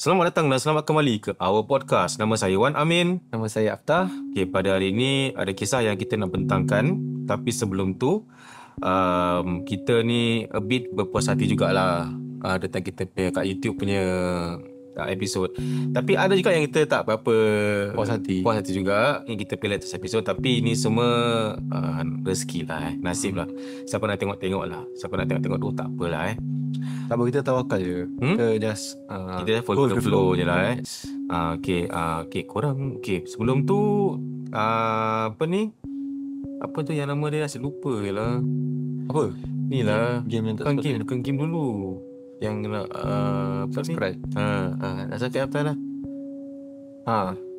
Selamat datang dan selamat kembali ke Our Podcast. Nama saya Wan Amin. Nama saya Aftah. Okay, pada hari ini ada kisah yang kita nak bentangkan. Tapi sebelum tu, kita ni a bit berpuas hati jugalah tentang kita punya kat YouTube punya episod. Tapi ada juga yang kita tak berapa Puas hati juga yang kita pilih atas episod. Tapi ini semua rezeki lah, nasib lah. Siapa nak tengok lah, siapa nak tengok tu tak apalah tak apa, kita tawakal je. Kita just kita follow the flow je lah Okay, korang sebelum tu apa tu yang nama dia, asyik lupa je lah. Apa? Ni lah game yang tak bukan game dulu yang nak subscribe. Nak cakap apa lah.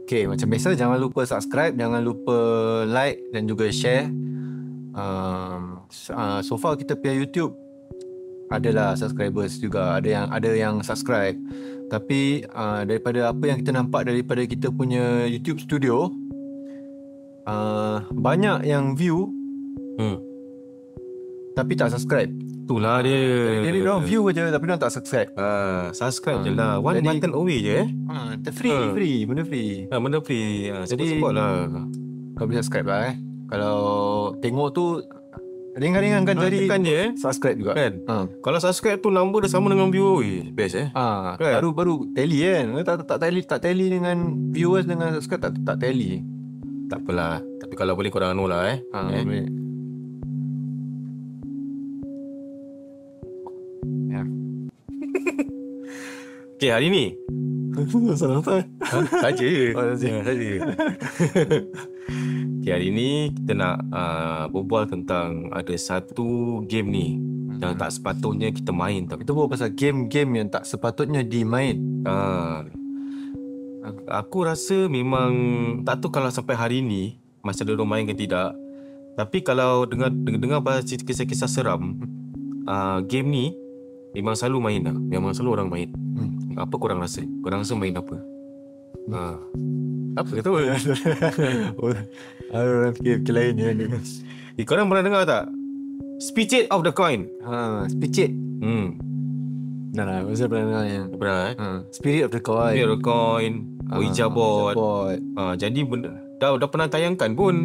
Okay, macam biasa, jangan lupa subscribe, jangan lupa like dan juga share. So far kita punya YouTube adalah subscribers juga, ada yang subscribe. Tapi daripada apa yang kita nampak daripada kita punya YouTube studio, banyak yang view tapi tak subscribe. Itulah dia. Jadi diorang view je tapi diorang tak subscribe. Subscribe je lah. One button away je free, benda free. Benda free. Jadi support lah. kau boleh subscribe lah Kalau tengok tu ringan-ringan kan, jadi tekan je subscribe juga kan. Kalau subscribe tu number dah sama dengan viewer, best kan? Baru tally kan. Tak tally dengan viewers, dengan subscribe tak tally. Tak apalah. Tapi kalau boleh korang anu lah boleh. Okay, hari ni Salah tak? saja. Okay, hari ni kita nak berbual tentang ada satu game ni yang tak sepatutnya kita main tau. Kita buat pasal game-game yang tak sepatutnya dimain. Aku rasa memang tak tahu kalau sampai hari ni masih ada orang main ke tidak. Tapi kalau dengar pasal kisah-kisah seram, game ni memang selalu main lah. Memang selalu orang main. Apa korang rasa? Korang rasa main apa? Apa kata apa? Orang fikir lain je. Korang pernah dengar tak? Spirit of the Coin. Spirit. Nah, saya pernah dengar yang Pernah Spirit of the Coin. Spirit of the Coin, Ouija board. Jadi dah pernah tayangkan pun.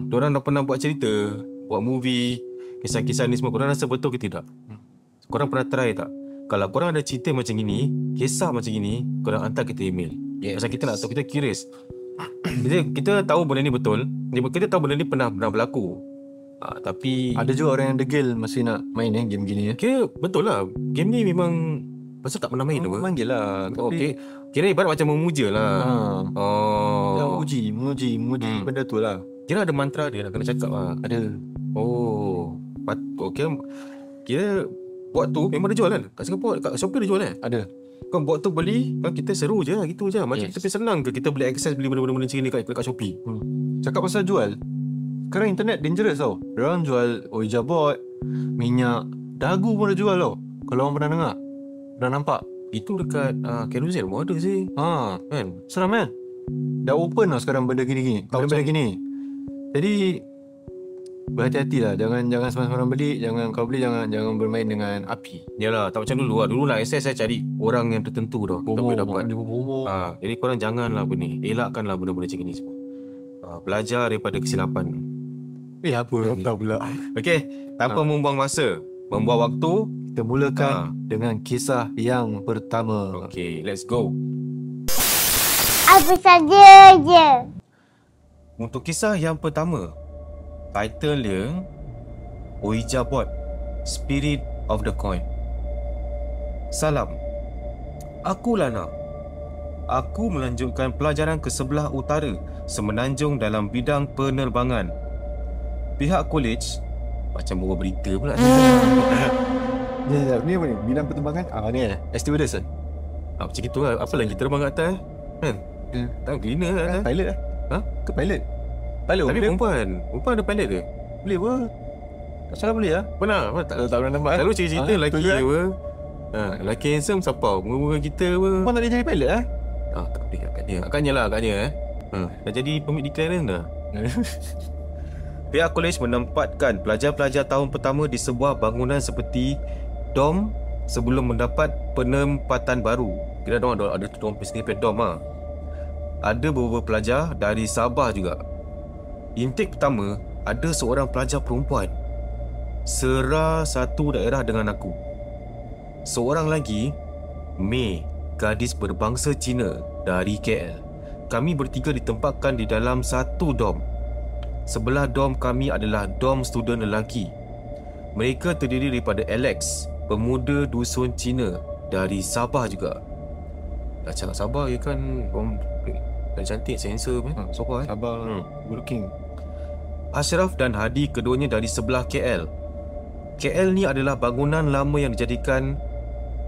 Diorang dah pernah buat cerita, buat movie, kisah-kisah ni semua. Korang rasa betul ke tidak? Korang pernah try tak? Kalau korang ada cerita macam gini, kisah macam gini, korang hantar kita email. Pasal kita nak tahu, kita curious. Kita tahu benda ni betul. Kita tahu benda ni pernah berlaku. Tapi ada juga orang yang degil masih nak main game gini. Kira betul lah. Game ni memang pasal tak pernah main apa? Manggil lah. Okay. Kira ibarat macam memuja lah. Menguji benda tu lah. Kira ada mantra dia nak kena cakap lah. Ada. Okay. Kira buat tu memang dia jual kan? Kat Singapore, kat Shopee dia jual Ada. Kau buat tu beli, kita seru je lah, gitu je. Macam tapi senang ke kita boleh access beli benda-benda macam ni kat Shopee? Cakap pasal jual, sekarang internet dangerous tau. Diorang jual Ouija board, minyak, dagu pun dia jual tau. Kalau orang pernah dengar, pernah nampak. Itu dekat Carousel pun ada sih. Kan? Seram kan? Dah open tau sekarang benda gini-gini. Benda gini. Jadi berhati-hati lah. Jangan sembarang beli. Kalau beli jangan bermain dengan api. Yalah, tak macam dulu lah. Dulu nak access saya cari orang yang tertentu dah. Bomo. Jadi korang janganlah benda. Elakkanlah benda-benda macam ni semua. Belajar daripada kesilapan. Apa tak pula. Okay, tanpa membuang masa, membuang waktu, kita mulakan dengan kisah yang pertama. Okay, let's go. Apa saja je. Untuk kisah yang pertama, title dia Ouija board, Spirit of the Coin. Salam. Aku Lana. Aku melanjutkan pelajaran ke sebelah utara semenanjung dalam bidang penerbangan. Pihak college macam bawa berita pula. Ni apa ni? Bidang penerbangan? Ni stewardess macam gitu lah. Apa lagi terbang kat atas kan? Tak cleaner lah. Pilot lah. Ke pilot? Tapi perempuan ada pilot ke? Boleh apa? Tak salah boleh lah. Pernah? Tak pernah nampak. Selalu cerita lelaki je apa. Lelaki handsome siapa? Muka kita apa. Puan tak boleh jadi pilot lah? Tak boleh agaknya lah dah jadi permit declarance dah. Pihak kolej menempatkan pelajar-pelajar tahun pertama di sebuah bangunan seperti dom sebelum mendapat penempatan baru. Kira diorang ada sendiri dom lah. Ada beberapa pelajar dari Sabah juga. Intake pertama, ada seorang pelajar perempuan Sera satu daerah dengan aku. Seorang lagi, Mei, gadis berbangsa Cina dari KL. Kami bertiga ditempatkan di dalam satu dom. Sebelah dom kami adalah dom student lelaki. Mereka terdiri daripada Alex, pemuda dusun Cina dari Sabah juga. Dah cakap Sabah ya kan, orang cantik, sensor kan. Sabah Sabah good looking. Ashraf dan Hadi, keduanya dari sebelah KL. KL ni adalah bangunan lama yang dijadikan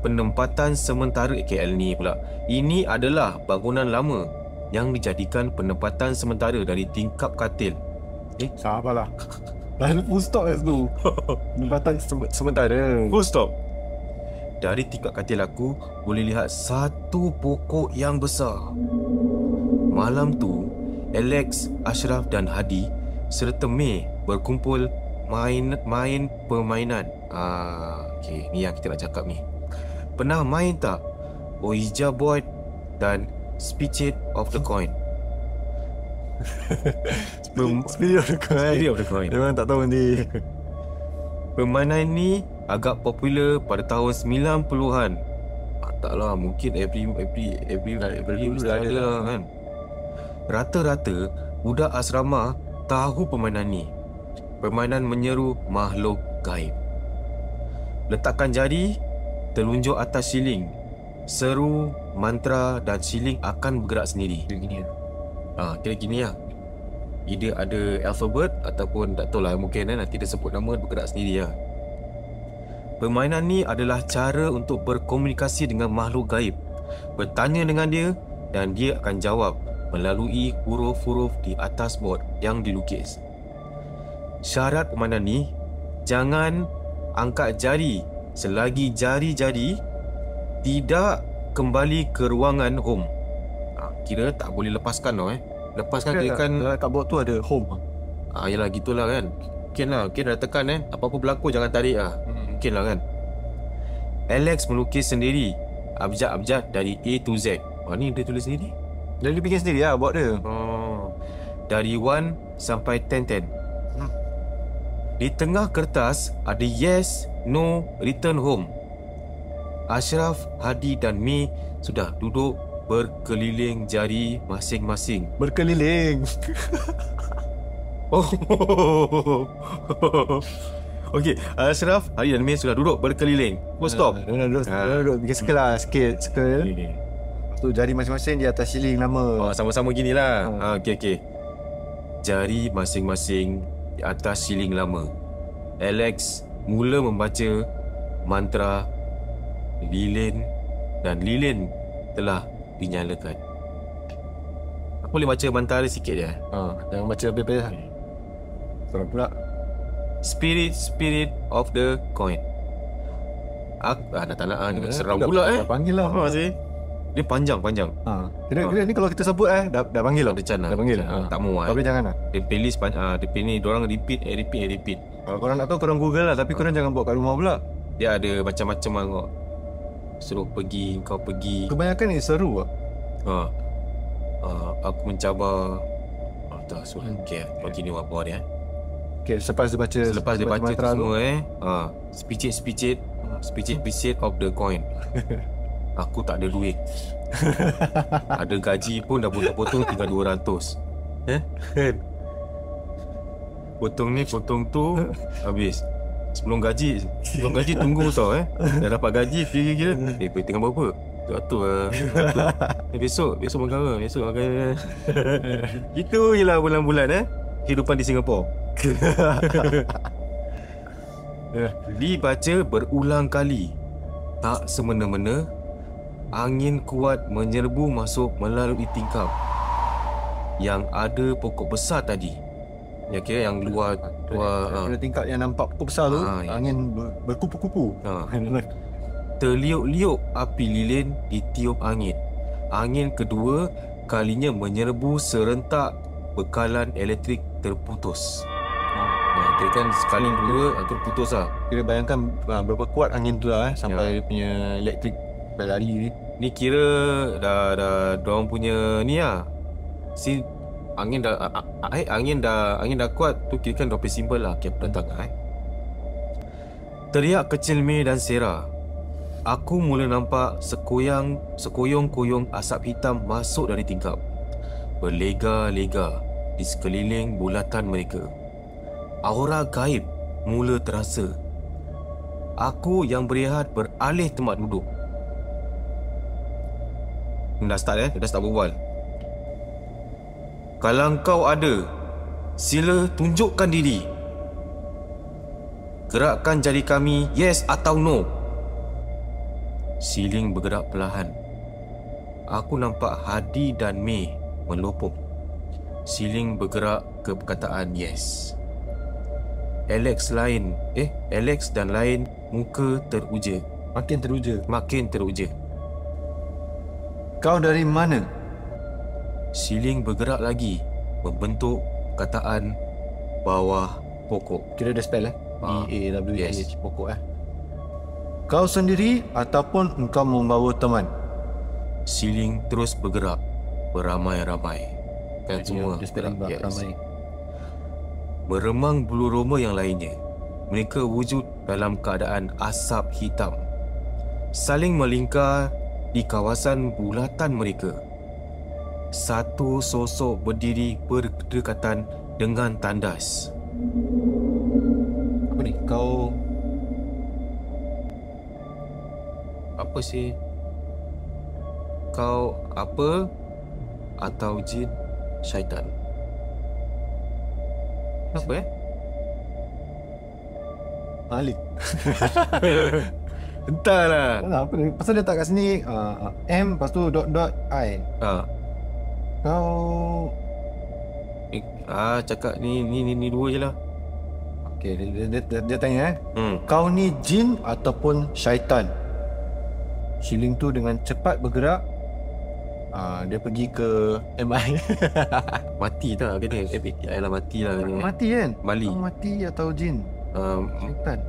penempatan sementara. KL ni pula, ini adalah bangunan lama yang dijadikan penempatan sementara dari tingkap katil. Sabarlah. Lalu full stop kat situ. Penempatan sementara. Full stop. Dari tingkap katil aku boleh lihat satu pokok yang besar. Malam tu, Alex, Ashraf dan Hadi serta Mei berkumpul main permainan. Okay, ni yang kita nak cakap ni. Pernah main tak Ouija board dan Spirit of the Coin? Spirit of the Coin. Spirit of the Coin. Dia orang tak tahu ni. Permainan ni agak popular pada tahun 90-an. Taklah, mungkin every dah ada lah kan. Rata-rata budak asrama tahu permainan ni. Permainan menyeru makhluk gaib. Letakkan jari, telunjuk atas siling, seru mantra dan siling akan bergerak sendiri. Dia gini Kira gini lah. Either ada alfabet ataupun tak tahu lah, mungkin nanti dia sebut nama bergerak sendiri lah. Permainan ni adalah cara untuk berkomunikasi dengan makhluk gaib. Bertanya dengan dia dan dia akan jawab melalui huruf-huruf di atas bord yang dilukis. Syarat permainan ni, jangan angkat jari selagi jari-jari tidak kembali ke ruangan home. Kira tak boleh lepaskan tau Lepaskan kira kan kat bawah tu ada home. Yalah gitulah kan. Mungkin dah tekan apa-apa berlaku jangan tarik lah. Mungkin lah kan. Alex melukis sendiri abjad-abjad dari A to Z. Ni dia tulis sendiri. Dia bikin sendiri lah buat dia. Dari 1 sampai 10. Di tengah kertas ada yes, no, return home. Ashraf, Hadi dan Mei sudah duduk berkeliling jari masing-masing. Berkeliling. Okey, Ashraf, Hadi dan Mei sudah duduk berkeliling. Full stop. Dia duduk bikin circle lah, circle. Tu jari masing-masing di atas siling lama. Sama-sama gini lah. Okey. Jari masing-masing di atas siling lama. Alex mula membaca mantra lilin dan lilin telah dinyalakan. Aku boleh baca mantra dia sikit je. Jangan baca lebih-lebih lah. Seram pula. Spirit of the coin. Dah tak nak seram pula panggil lah. Dia panjang. Kira ni kalau kita sebut dah panggil lah. Dah panggil. Tak mau Tapi jangan lah. Dia playlist dia pilih diorang repeat. Kalau korang nak tahu, korang Google lah. Tapi korang jangan buat kat rumah pula. Dia ada macam-macam lah kau. Suruh pergi, kau pergi. Kebanyakan ni seru lah. Aku mencabar. Tak suruh. Okay, continue apa dia. Okay, selepas dia baca tu semua Spirit of the coin. Aku tak ada duit. Ada gaji pun dah potong tinggal 200. Potong ni, potong tu, habis. Sebelum gaji tunggu tau Dah dapat gaji kira pergi tengah berapa? 200 lah. Besok bangkara. Itu je lah bulan-bulan kehidupan di Singapura. Dibaca berulang kali. Tak semena-mena angin kuat menyerbu masuk melalui tingkap. Yang ada pokok besar tadi. Ya kira yang luar tingkap yang nampak pokok besar tu, angin berkupu-kupu. Terliuk-liuk api lilin ditiup angin. Angin kedua kalinya menyerbu serentak, bekalan elektrik terputus. Kira kan sekali dua terus putus lah. Kira bayangkan berapa kuat angin tu lah sampai dia punya elektrik berlari ni. Ni kira dah diorang punya ni lah. Angin dah kuat tu, kira kan diorang punya simbol lah. Okay, datang Teriak kecil May dan Sarah. Aku mula nampak sekoyong-koyong asap hitam masuk dari tingkap, berlega-lega di sekeliling bulatan mereka. Aura gaib mula terasa. Aku yang berehat beralih tempat duduk. Dah start berbual. Kalau kau ada, sila tunjukkan diri. Gerakkan jari kami yes atau no. Siling bergerak perlahan. Aku nampak Hadi dan May melopong. Siling bergerak ke perkataan yes. Alex dan lain muka teruja. Makin teruja. Kau dari mana? Siling bergerak lagi, membentuk perkataan bawah pokok. Kira dia spell B-A-W-A Yes. pokok Kau sendiri ataupun engkau membawa teman? Siling terus bergerak, beramai-ramai. Kan semua Dia spell bergerak. Yes. ramai. Meremang bulu roma yang lainnya. Mereka wujud dalam keadaan asap hitam, saling melingkar di kawasan bulatan mereka. Satu sosok berdiri berdekatan dengan tandas. Apa ni? Kau Apa sih? Kau apa? Atau jin, syaitan? Apa Malik. Entahlah. Apa ni? Pasal dia tak kat sini M lepas tu dot I. Kau Cakap ni dua je lah. okey, dia tanya kau ni jin ataupun syaitan? Siling tu dengan cepat bergerak. Dia pergi ke MI. Mati tak kena? Yalah mati lah kena. Mati kan? Bali. Kau mati atau jin? Syaitan.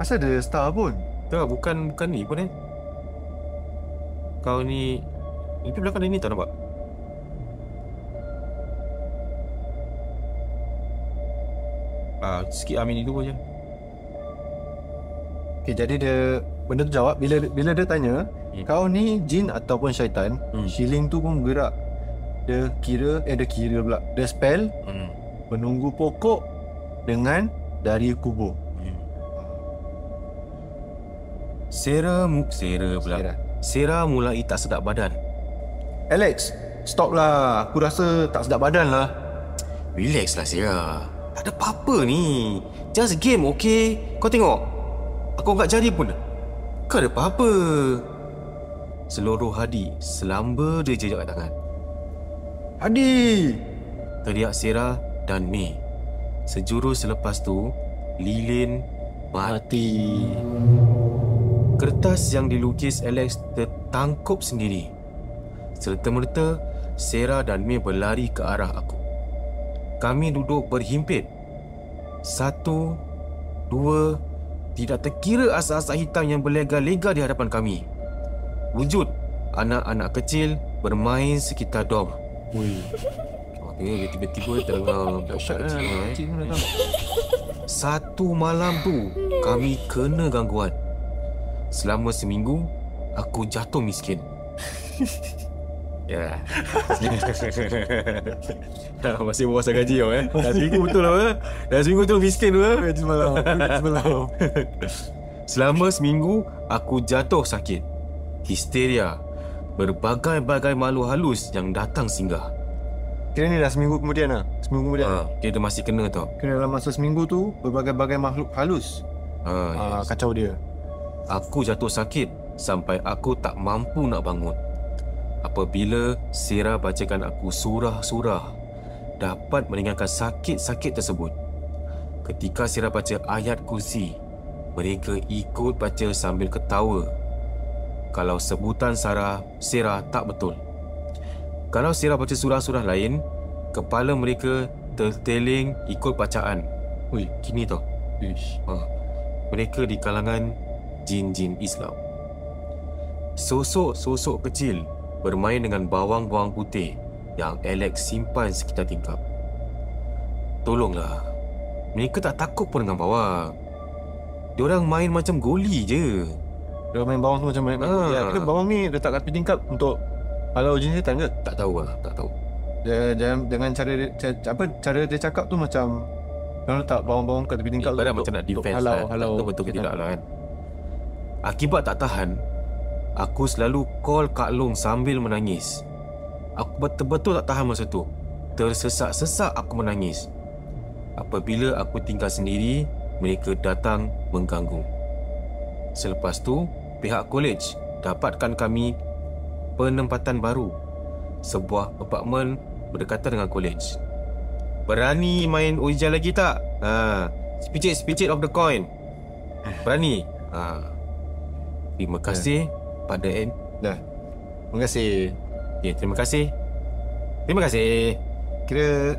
Asal ada star pun? Tak, bukan ni pun Kau ni belakang ni tak nampak? Sikit amin dulu je. Okay, jadi dia benda tu jawab bila dia tanya kau ni jin ataupun syaitan, Siling tu pun bergerak. Dia kira pula. Dia spell penunggu pokok dengan dari kubur. Sarah mulai tak sedap badan. Alex, stop lah. Aku rasa tak sedap badan lah. Relax lah Sarah. Tak ada apa-apa ni. Just game, okay? Kau tengok. Aku angkat jari pun. Kau ada apa-apa. Seluruh Hadi selamba dia jejak tangan. Hadi! Teriak Sarah dan May. Sejurus selepas tu, lilin mati. Kertas yang dilukis Alex tertangkup sendiri. Serta-merta, Sarah dan May berlari ke arah aku. Kami duduk berhimpit. 1, 2, tidak terkira asap-asap hitam yang berlega-lega di hadapan kami. Wujud anak-anak kecil bermain sekitar dom. Tiba-tiba terdengar Satu malam tu kami kena gangguan. Selama seminggu aku jatuh miskin. Ya. Masih bawah gaji kau Dah seminggu betul lah Dah seminggu tu miskin tu Gaji semalam. Selama seminggu aku jatuh sakit, histeria, berbagai-bagai makhluk halus yang datang singgah. Kira ni dah seminggu kemudian lah. Seminggu kemudian. Dia masih kena tau. Kira dalam masa seminggu tu berbagai-bagai makhluk halus Yes. kacau dia. Aku jatuh sakit sampai aku tak mampu nak bangun. Apabila Sarah bacakan aku surah-surah, dapat meringankan sakit-sakit tersebut. Ketika Sarah baca ayat kursi, mereka ikut baca sambil ketawa. Kalau sebutan Sarah tak betul. Kalau Sarah baca surah-surah lain, kepala mereka terteling ikut bacaan. Ui, Kini tau. ish. Mereka di kalangan jin-jin Islam. Sosok-sosok kecil bermain dengan bawang-bawang putih yang Alex simpan sekitar tingkap. Tolonglah, mereka tak takut pun dengan bawang. Diorang main macam goli je. Dia main bawang tu macam main. Ya, kira bawang ni letak kat tepi tingkap untuk halau jin setan ke? Tak tahu lah, tak tahu. Dia dengan cara dia cakap tu macam dia letak bawang-bawang kat tepi tingkap Ibarat macam nak defense halau tak betul ke tidak lah kan. Akibat tak tahan, aku selalu call Kak Long sambil menangis. Aku betul-betul tak tahan masa tu. Tersesak-sesak aku menangis. Apabila aku tinggal sendiri, mereka datang mengganggu. Selepas tu, pihak college dapatkan kami penempatan baru. Sebuah apartmen berdekatan dengan college. Berani main Ouija lagi tak? Spicit of the coin. Berani? Terima kasih pada Dah. Terima kasih. Ya, terima kasih. Terima kasih. Kira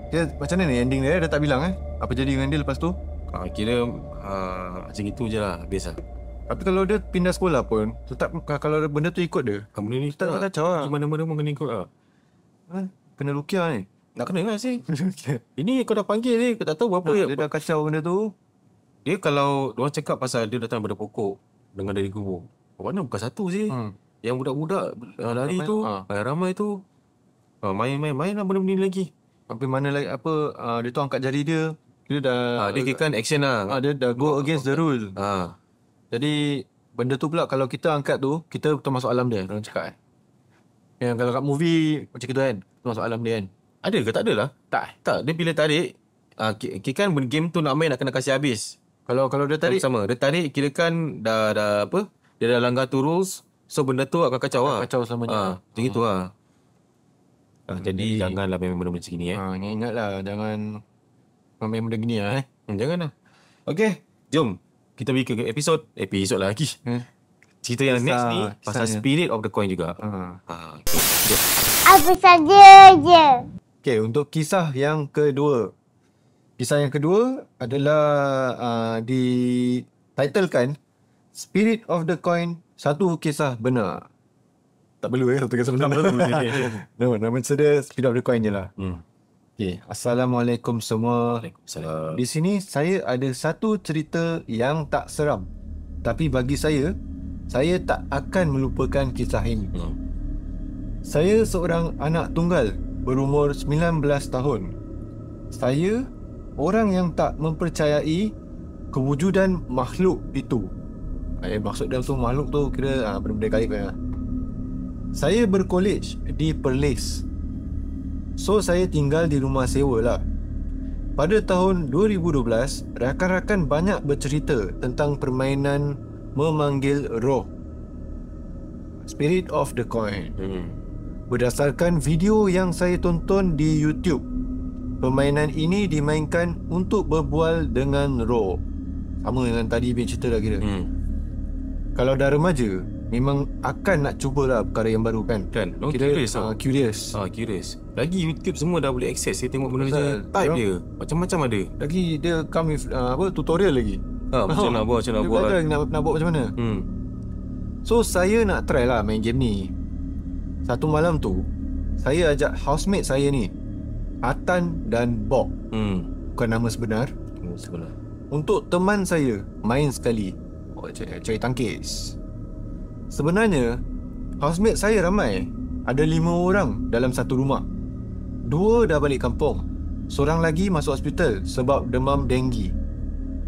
dia macam mana ni ending dia? Dia tak bilang apa jadi dengan dia lepas tu? Kira macam itu je lah. Biasa. Tapi kalau dia pindah sekolah pun tetap kalau benda tu ikut dia, Benda ni tak kacau lah. Mana-mana pun kena ikut lah. Kena rukiah ni. Nak kena lah sih. Ini kau dah panggil ni, kau tak tahu apa Dia dah kacau benda tu. Dia kalau diorang cakap pasal dia datang daripada pokok dengan dari kubur, mana bukan satu sih. Yang budak-budak lari ramai, tu, ramai tu, main lah benda-benda ni lagi. Sampai mana lagi dia tu angkat jari dia. Dia dah Dia kira kan action lah. dia dah go against the rule. Jadi benda tu pula kalau kita angkat tu, kita termasuk alam dia, orang cakap yang kalau kat movie macam gitu kan, termasuk alam dia kan. Ada ke? Tak ada lah. Tak, dia bila tarik, kira kan game tu nak main nak kena kasih habis. Kalau dia tarik Sama, dia tarik kira kan dah apa? Dia dah langgar tu rules. So benda tu akan kacau lah. kacau selamanya. Macam itu lah. Jadi janganlah main benda macam ni Ingatlah jangan main benda gini lah Janganlah. Okay, jom kita pergi ke episod lagi. Cerita yang next ni pasal spirit of the coin juga. Apa saja je. Okay, untuk kisah yang kedua. Kisah yang kedua adalah dititlekan Spirit of the Coin, satu kisah benar. Tak perlu satu kisah benar. Nama dia Spirit of the Coin je lah. Okay. Assalamualaikum semua. Waalaikumsalam. Di sini saya ada satu cerita yang tak seram. Tapi bagi saya tak akan melupakan kisah ini. Saya seorang anak tunggal berumur 19 tahun. Saya orang yang tak mempercayai kewujudan makhluk itu. Maksud dia tu makhluk tu kira benda-benda gaib lah. Saya berkolej di Perlis. So saya tinggal di rumah sewa lah. Pada tahun 2012, rakan-rakan banyak bercerita tentang permainan memanggil roh, Spirit of the Coin. Berdasarkan video yang saya tonton di YouTube, permainan ini dimainkan untuk berbual dengan roh. Sama dengan tadi Bin cerita lah kira. Kalau dah remaja, memang akan nak cubalah perkara yang baru kan. Kira Curious. Curious. Lagi YouTube semua dah boleh access. Saya tengok benda macam type dia. Macam-macam ada. Lagi dia come with tutorial lagi. Macam nak buat, Dia belajar nak buat macam mana. So saya nak try lah main game ni. Satu malam tu, saya ajak housemate saya ni, Atan dan Bob, bukan nama sebenar, untuk teman saya main sekali. Cari tangkis. Sebenarnya housemate saya ramai. Ada 5 orang dalam satu rumah. 2 dah balik kampung. Seorang lagi masuk hospital sebab demam denggi.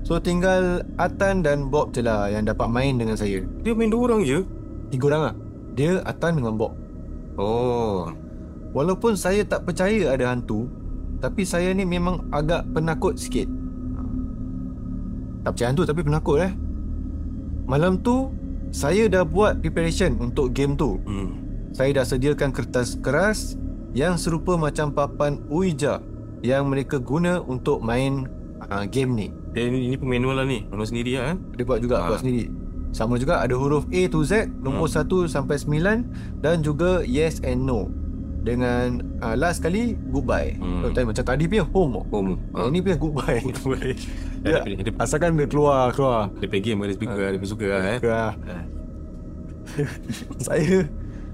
So tinggal Atan dan Bob je lah yang dapat main dengan saya. Dia main 2 orang je? 3 orang lah. Dia, Atan dengan Bob. Walaupun saya tak percaya ada hantu, tapi saya ni memang agak penakut sikit. Tak percaya hantu tapi penakut Malam tu saya dah buat preparation untuk game tu. Saya dah sediakan kertas keras yang serupa macam papan Ouija yang mereka guna untuk main game ni. Dan ini pemanual lah ni. Manual sendiri lah Dia buat juga, buat sendiri. Sama juga ada huruf A to Z, nombor 1 sampai 9 dan juga yes and no. dengan last kali goodbye. Macam tadi punya home. Ini punya goodbye. Ya, asalkan dia keluar. Dia play game, dia speaker, dia suka lah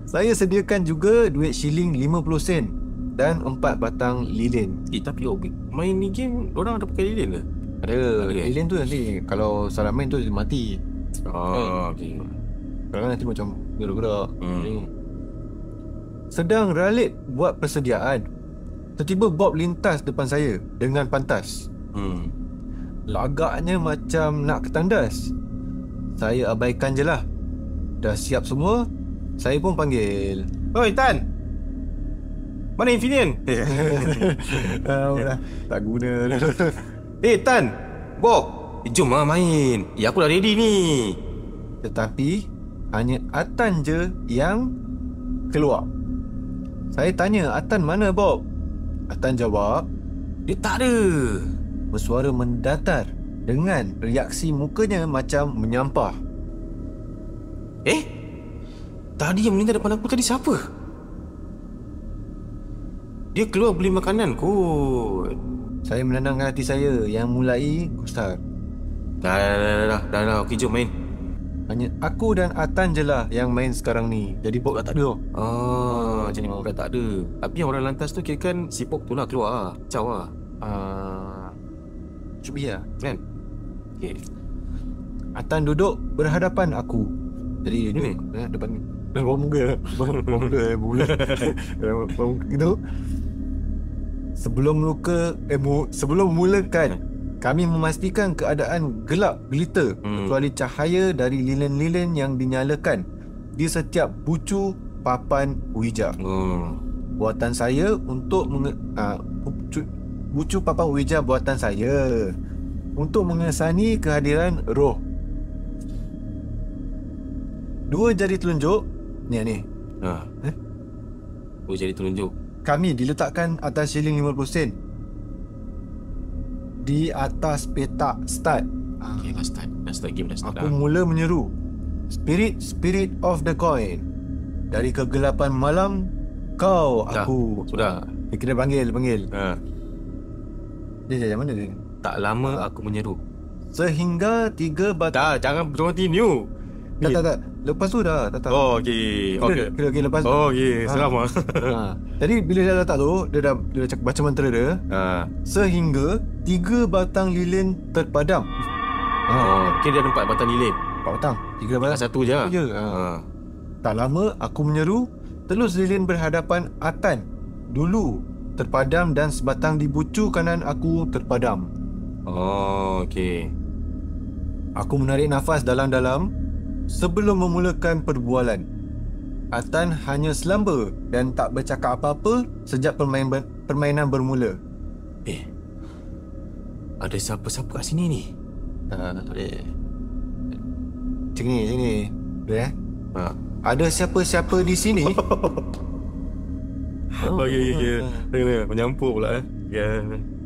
Saya sediakan juga duit shilling 50 sen dan 4 batang lilin. Tapi main ni game orang ada pakai lilin ke? Ada lilin tu nanti kalau salah main tu mati. Okay. Kadang nanti macam gerak-gerak. Sedang Ralid buat persediaan, tiba-tiba Bob lintas depan saya dengan pantas. Lagaknya macam nak ketandas. Saya abaikan je lah. Dah siap semua, saya pun panggil, "Oi Tan, mana Infineon?" Tak guna. Tan, Bob, jom lah main. Aku dah ready ni. Tetapi hanya Atan je yang keluar. Saya tanya, "Atan mana, Bob?" Atan jawab, "Dia tak ada." Bersuara mendatar dengan reaksi mukanya macam menyampah. Tadi yang melintas depan aku tadi siapa? Dia keluar beli makanan kot. Saya menenangkan hati saya yang mulai gusar. Dah, okey, jom main. Hanya aku dan Atan je lah yang main sekarang ni. Jadi Bob dah tak ada. Jadi Bob dah tak ada. Tapi yang orang lantas tu kira kan si Bob tu lah keluar lah. Kacau lah. Cubi lah Kan? Okay. Atan duduk berhadapan aku. Jadi Ini? depan ni. Bawa muka. Bawa gitu. Sebelum memulakan, kami memastikan keadaan gelap gelita kecuali cahaya dari lilin-lilin yang dinyalakan di setiap bucu papan Ouija. Buatan saya untuk bucu papan Ouija buatan saya untuk mengesani kehadiran roh. 2 jari telunjuk ni. Jadi telunjuk. Kami diletakkan atas shilling 50 sen di atas petak start. Okay, dah start game dah start. Aku mula menyeru, Spirit of the coin. Dari kegelapan malam, kau aku. Sudah. Kita panggil. Dia mana dia? Tak lama aku menyeru. Sehingga 3 batang. Jangan continue. Tak. Lepas tu dah. Tak. Okey. Okey, lepas tu. Okey, selamat. Jadi bila dia letak tu, dia dah cakap baca mantra dia. Sehingga 3 batang lilin terpadam. Okey, dia ada 4 batang lilin. 4 batang. 3 batang. Satu je. Tak lama aku menyeru, telus lilin berhadapan Atan dulu terpadam dan sebatang di bucu kanan aku terpadam. Okey. Aku menarik nafas dalam-dalam sebelum memulakan perbualan. Atan hanya selamba dan tak bercakap apa-apa sejak permainan bermula. Ada siapa-siapa kat sini ni? Tak boleh. Macam ni. Boleh Ada siapa-siapa di sini? Okey. Menyampur pula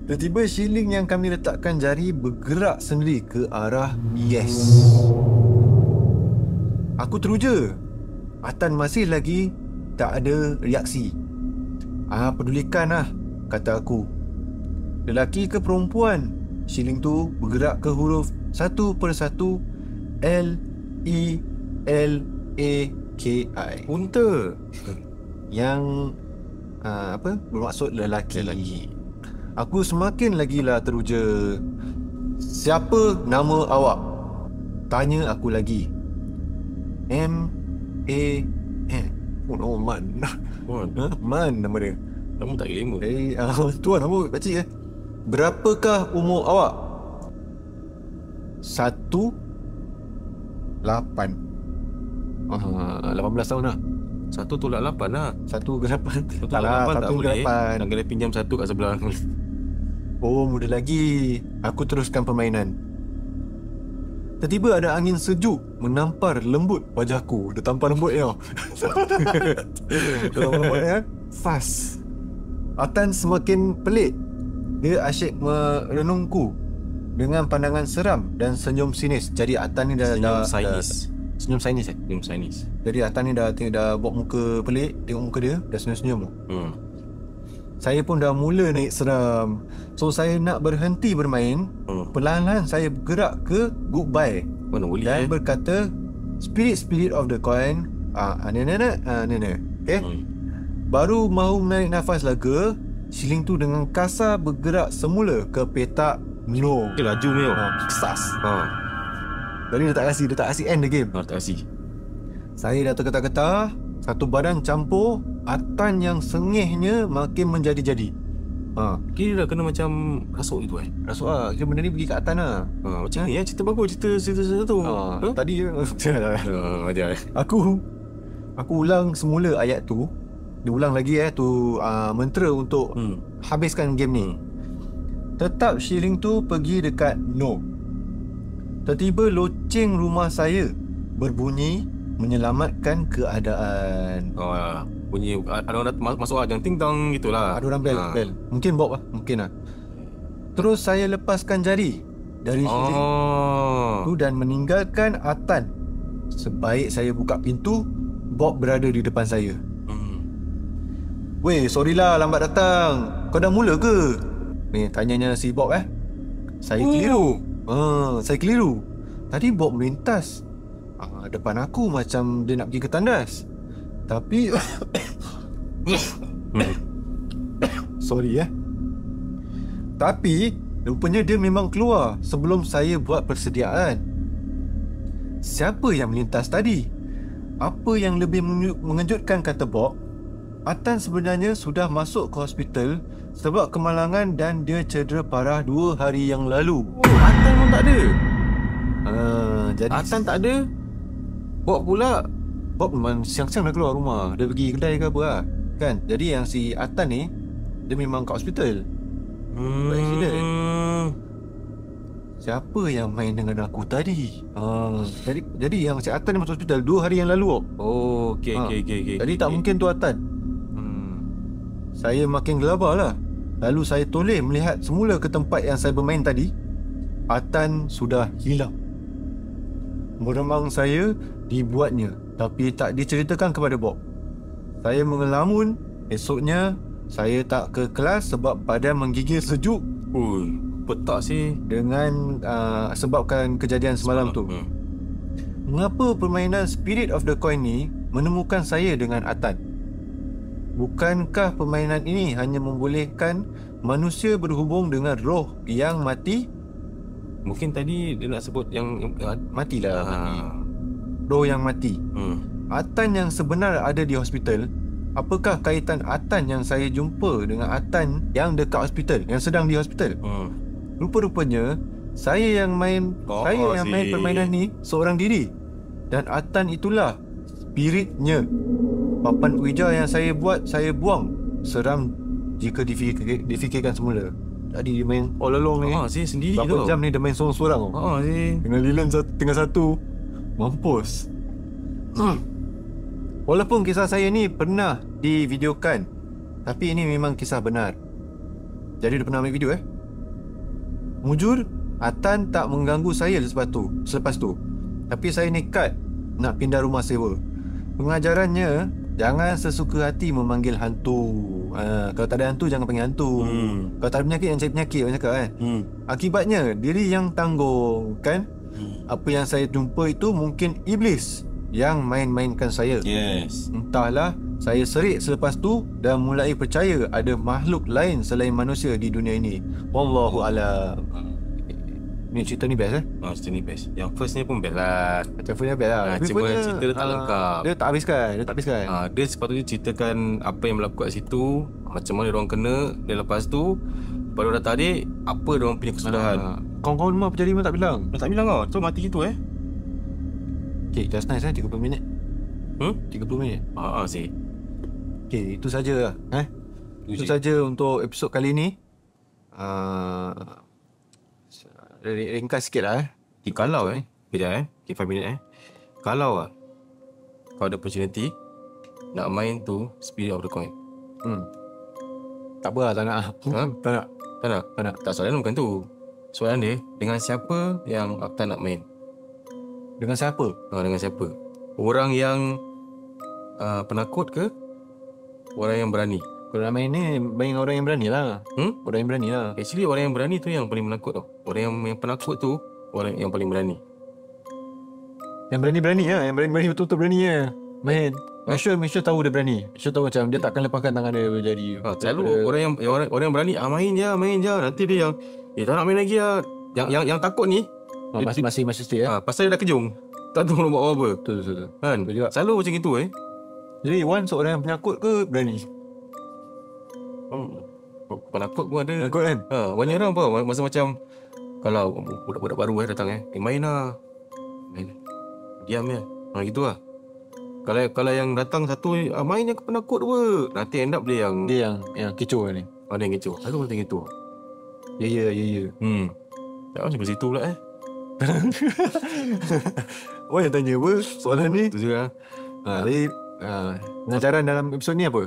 Tiba-tiba shilling yang kami letakkan jari bergerak sendiri ke arah yes. Aku teruja. Atan masih lagi tak ada reaksi. Pedulikan lah, kata aku. Lelaki ke perempuan? Shilling tu bergerak ke huruf satu persatu L-E-L-A-K-I. Unta. Yang bermaksud lelaki. Aku semakin lagilah teruja. Siapa nama awak? Tanya aku lagi. M-A-N. Oh, Man. Man nama dia. Nama tak lima. Tuan nama kecil Berapakah umur awak? 18 18 tahun lah. 1 tolak 8 lah. 1 ke 8. 1 tolak 8 tak boleh. 8. Dan kena pinjam 1 kat sebelah. Oh, mudah lagi. Aku teruskan permainan. Tiba-tiba ada angin sejuk menampar lembut wajahku. Dia tampar lembut tau. Dia tampar lembut fast. Atan semakin pelik. Dia asyik merenungku dengan pandangan seram dan senyum sinis. Jadi Atan ni dah Senyum sainis. Senyum Chinese Senyum Chinese. Jadi Atan ni dah buat muka pelik. Tengok muka dia dah senyum-senyum. Saya pun dah mula naik seram. So saya nak berhenti bermain. Perlahan-lahan saya bergerak ke goodbye. Mana boleh Dan berkata, Spirit of the coin, nenek. Okay. Baru mahu menarik nafas lega, shilling tu dengan kasar bergerak semula ke petak no. Dia laju ni. Kesas. Jadi dia tak kasi end the game. Tak kasi. Saya dah tergetar-getar. Satu badan campur. Atan yang sengihnya makin menjadi-jadi. Kira dah kena macam rasuk itu Rasuk lah. Dia benda ni pergi kat Atan lah. Macam ni cerita bagus. Cerita tu. Tadi je Macam Aku ulang semula ayat tu. Dia ulang lagi tu mentera untuk habiskan game ni. Tetap shilling tu pergi dekat no. Tiba-tiba loceng rumah saya berbunyi menyelamatkan keadaan. Bunyi ada orang masuk jangan ting tong gitulah. Ada orang bel. Mungkin Bob lah, mungkin lah. Terus saya lepaskan jari dari shilling tu dan meninggalkan Atan. Sebaik saya buka pintu, Bob berada di depan saya. Weh, sorry lah lambat datang. Kau dah mula ke? Ni tanyanya si Bob Saya keliru. Saya keliru. Tadi Bob melintas depan aku macam dia nak pergi ke tandas. Tapi sorry Tapi rupanya dia memang keluar sebelum saya buat persediaan. Siapa yang melintas tadi? Apa yang lebih mengejutkan, kata Bob, Atan sebenarnya sudah masuk ke hospital sebab kemalangan dan dia cedera parah 2 hari yang lalu. Atan pun tak ada. Jadi Atan tak ada. Bob pula. Bob memang siang-siang dah keluar rumah. Dia pergi kedai ke apa lah. Kan? Jadi yang si Atan ni, dia memang kat hospital. Accident. Siapa yang main dengan aku tadi? Jadi yang si Atan ni masuk hospital 2 hari yang lalu. Okay. Jadi tak mungkin tu Atan. Saya makin gelabah lah. Lalu saya toleh melihat semula ke tempat yang saya bermain tadi. Atan sudah hilang. Meremang saya dibuatnya, tapi tak diceritakan kepada Bob. Saya mengelamun. Esoknya saya tak ke kelas sebab badan menggigil sejuk. Petak sih. Dengan sebabkan kejadian semalam tu. Mengapa permainan Spirit of the Coin ni menemukan saya dengan Atan? Bukankah permainan ini hanya membolehkan manusia berhubung dengan roh yang mati? Mungkin tadi dia nak sebut yang matilah. Roh yang mati. Atan yang sebenar ada di hospital. Apakah kaitan Atan yang saya jumpa dengan Atan yang dekat hospital, yang sedang di hospital? Rupa-rupanya saya yang main permainan ni seorang diri. Dan Atan itulah spiritnya. Papan Ouija yang saya buat, saya buang. Seram jika difikirkan semula. Tadi dia main all along ni. Sendiri berapa jam ni dia main sorang-sorang. Dengan Lilan tinggal satu. Mampus. Walaupun kisah saya ni pernah divideokan, tapi ini memang kisah benar. Jadi dia pernah ambil video Mujur, Atan tak mengganggu saya selepas tu. Tapi saya nekat nak pindah rumah sewa. Pengajarannya, jangan sesuka hati memanggil hantu. Kalau tak ada hantu, jangan panggil hantu. Kalau tak ada penyakit, jangan cari penyakit, orang cakap kan. Akibatnya, diri yang tanggung, kan? Apa yang saya jumpa itu mungkin iblis yang main-mainkan saya. Entahlah, saya serik selepas tu dan mulai percaya ada makhluk lain selain manusia di dunia ini. Wallahu a'lam. Ni cerita ni best cerita ni best. Yang first ni pun best lah. Macam first ni best lah. Cuma cerita dia tak lengkap. Dia tak habiskan. Dia sepatutnya ceritakan apa yang berlaku kat situ, macam mana diorang kena. Dan lepas tu pada datang adik, apa diorang punya kesudahan. Kawan-kawan rumah penjari memang tak bilang. Tak bilang kau. So mati gitu Okay, just nice 30 minit. 30 minit. Sih. Okay, itu saja lah. Itu saja untuk episod kali ni. Ringkas sikit lah Kalau kejap 5 minit Kalau kau ada opportunity nak main tu Spirit of the Coin, tak apa lah, tak nak. Tak nak. Tak, soalan bukan tu. Soalan dia, dengan siapa yang Atan nak main? Dengan siapa? Dengan siapa? Orang yang penakut ke? Orang yang berani? Kalau nak main ni, main orang yang berani lah. Orang yang berani lah. Actually orang yang berani tu yang paling menakut tau. Orang yang penakut tu orang yang paling berani. Yang berani-berani lah. Yang berani-berani betul-betul berani lah. Main. Make sure tahu dia berani. Make sure tahu macam dia takkan lepaskan tangan dia jadi. Selalu orang yang berani main je. Nanti dia yang tak nak main lagi lah. Yang takut ni masih stay pasal dia dah kejung. Tak tahu nak buat apa. Betul. Kan? Betul juga. Selalu macam itu Jadi Wan seorang yang penakut ke berani? Penakut pun ada. Penakut kan? Banyak orang apa masa macam kalau budak-budak baru datang main lah. Main. Diam je. Gitu lah. Kalau yang datang satu main yang penakut apa. Nanti end up dia yang kecoh ni. Dia yang kecoh. Selalu macam itu. Ya. Tak macam situ pula Wan yang tanya apa soalan ni? Itu juga. Jadi pengajaran dalam episod ni apa?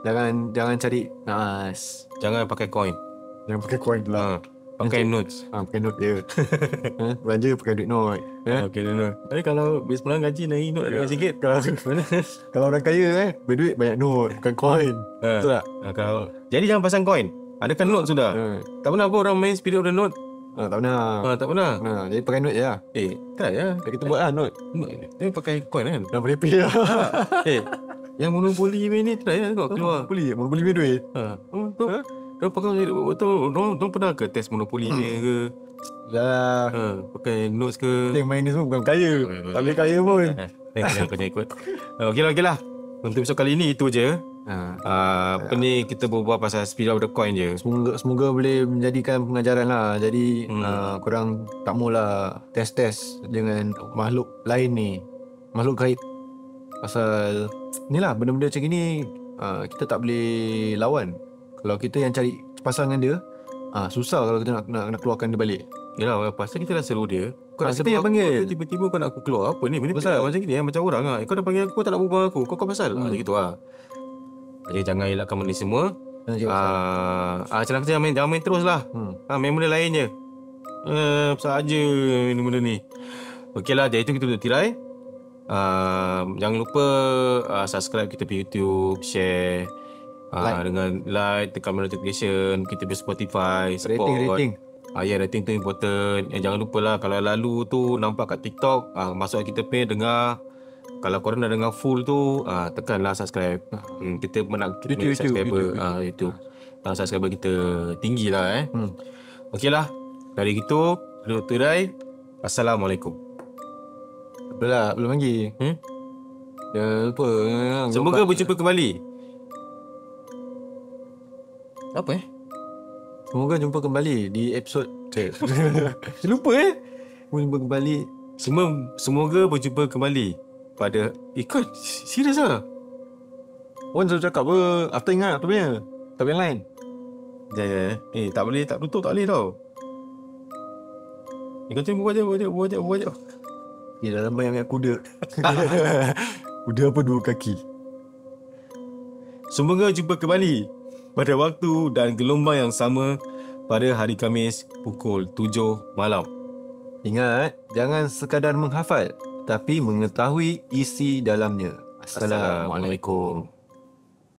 Jangan cari nas. Jangan pakai coin. Jangan pakai coin lah. Pakai notes. Pakai note dia. Belanja pakai duit note. Okay, note. Tapi kalau bis malam gaji naik note ada sikit. Kalau orang kaya berduit banyak note, bukan coin. Betul tak? Jadi jangan pasang coin. Adakan note sudah. Tak pernah apa orang main Spirit of the Note. Tak pernah. Tak pernah. Jadi pakai note je lah. Tak ya. Kita buat lah note. Dia pakai coin kan. Dah boleh pilih lah. Yang Monopoly main ni try lah tengok keluar. Monopoly main duit. Dia pakai betul. Dia pernah ke test Monopoly ni ke? Dah. Pakai notes ke? Yang main ni semua bukan kaya. Tak boleh kaya pun. Kau jangan ikut. Okey lah. Untuk episod kali ni itu je. Apa ni kita berbual pasal Spirit of the Coin je. Semoga boleh menjadikan pengajaran lah. Jadi korang tak maulah test dengan makhluk lain ni, makhluk gaib. Pasal ni lah benda-benda macam ni kita tak boleh lawan. Kalau kita yang cari pasangan dia, susah kalau kita nak keluarkan dia balik. Yalah, pasal kita dah seru dia. Kau nak Kita yang panggil. Tiba-tiba kau nak aku keluar apa ni? Pasal macam ni macam orang lah. Kau dah panggil aku, tak nak berbual aku. Kau pasal macam gitu lah. Jadi jangan elakkan benda semua. Macam aku jangan main terus lah. Main benda lain je. Sahaja benda ni. Okey lah, jadi itu kita boleh tirai. Jangan lupa subscribe kita di YouTube, share, dengan like, tekan bell notification. Kita di Spotify, support. Rating. Rating tu important. Jangan lupa lah kalau lalu tu nampak kat TikTok, masuk kita pay dengar. Kalau korang dah dengar full tu, tekanlah subscribe. Kita nak subscriber YouTube. Subscriber kita tinggi lah Okey lah. Dari gitu, duduk tirai. Assalamualaikum. Belum lagi. Jangan lupa. Semoga berjumpa kembali. Apa Semoga jumpa kembali di episod lupa Jumpa kembali. Semoga berjumpa kembali pada kau serius lah. Wan selalu cakap apa? After ingat tu punya. Tak yang lain. Tak boleh, tak tutup tak boleh tau. Kau cuba buat je. Dalam bayang kuda. Kuda apa dua kaki. Semoga jumpa kembali pada waktu dan gelombang yang sama pada hari Khamis pukul 7 malam. Ingat, jangan sekadar menghafal, tapi mengetahui isi dalamnya. Assalamualaikum.